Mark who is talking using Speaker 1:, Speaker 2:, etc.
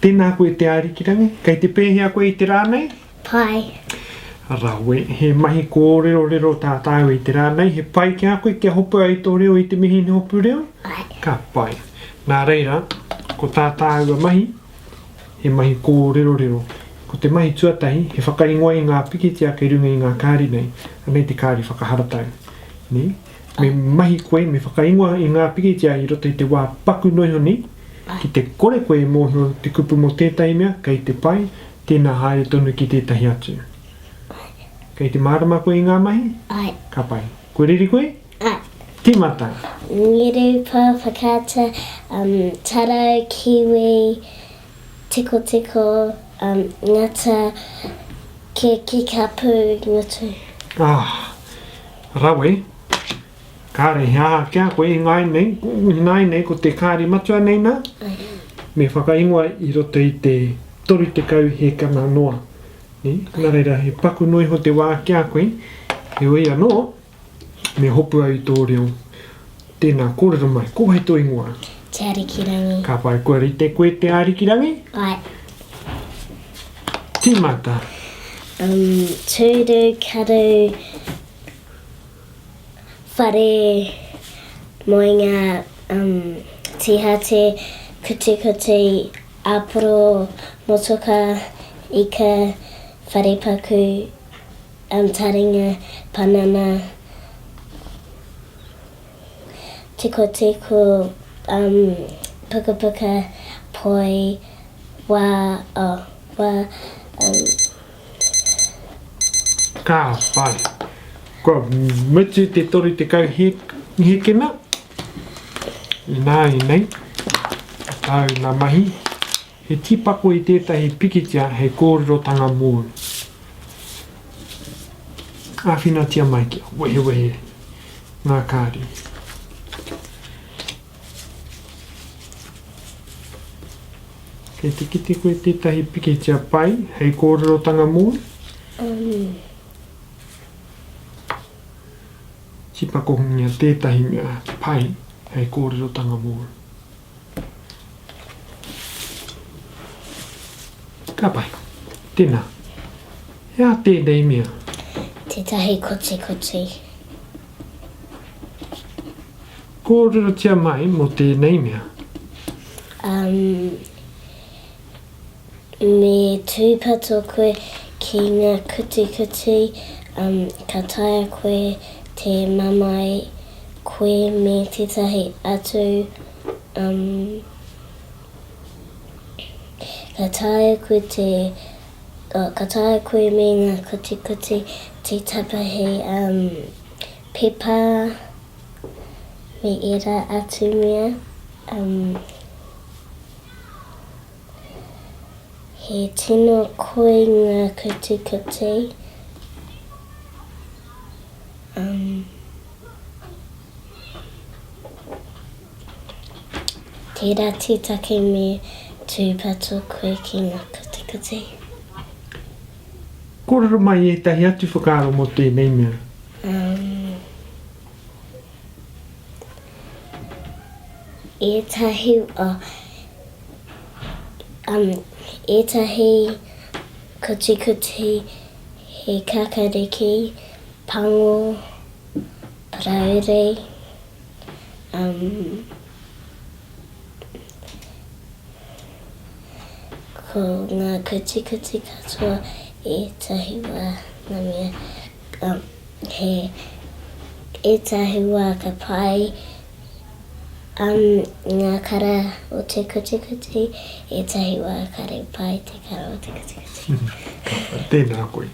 Speaker 1: Tēnā koe te ārikirangi, kei te pēhea koe I te rānei?
Speaker 2: Pai.
Speaker 1: Rawe, he mahi kōrero tātāu I te rānei, he pai kia koe kia hopu ai tō reo I te mihi ni hopu reo?
Speaker 2: Ai.
Speaker 1: Ka pai. Nā reira, ko tātāu a mahi, he mahi kōrero. Ko te mahi tuatahi, he whakaingoa I ngā pikitia kei runga I ngā kāri nei, anei te kāri whakaharatau. Ni? Me mahi koe, me whakaingoa I ngā pikitia I roto I te wā paku noihoni, ki te kore koe mōhio te kupu mo tētai mea, kei te pai, tēnā haere tonu ki tētahi atu. Kei te mārama koe I ngā mahi?
Speaker 2: Ai.
Speaker 1: Ka pai. Koe riri koe?
Speaker 2: Ai.
Speaker 1: Tīmata.
Speaker 2: Ngirupa, whakata, taro, kiwi, tiko, ngata, ke kapu, ngatu.
Speaker 1: Rawe. Kāre hea kia koe ngai nei ko te kāri matua nei nā. Me whakaingoa I roto I te toru te kau he kana noa. Nā reira he paku noi ho te wā kia koe. He oi anō, me hopu au I tō reo. Tēnā kōrero mai, ko hei tō ingoa.
Speaker 2: Te arikirangi.
Speaker 1: Ka pai koe rite koe te arikirangi?
Speaker 2: Ai.
Speaker 1: Tīmata.
Speaker 2: Tūru, karu, whare, moinga, tihate, kuti, aporo, motoka, ika, wharepaku, taringa, panana, tiko, puka, poi,
Speaker 1: Ka pai. Ko mitu te toru te kau he kena. I nei. Tau nā mahi. He tipako I tētahi pikitia hei kōrerotanga mūru. Āwhinatia mai kia. Wehe. Ngā kāri. Kei te kite koe tētahi pikitia pai hei kōrerotanga mūru. Tipako hungia tētahi mea pai hei kōrerotanga mūru. Ka pai, tēnā. Hea tēnei mea.
Speaker 2: Tētahi kuti.
Speaker 1: Kōrerotia mai mo tēnei mea.
Speaker 2: Me tūpato koe ki ngā kuti, ka taia koe te mamai koe me tētahi atu, ka taia koe me ngā kuti, te tapahi pepa me era atu mea, he tino koe ngā kuti, te rati take me tūpato koe ki ngā kuti.
Speaker 1: Kōrero mai tahi atu whakaaro mo tēnei mea.
Speaker 2: Etahi kuti, he kakariki, pango, praere, ko ngā kuti katoa etahi wā ngā mea, he etahi wā ka pai, ngā kara o te kuti, etahi wā kare pai te kara o te kuti.
Speaker 1: Tēnā koe.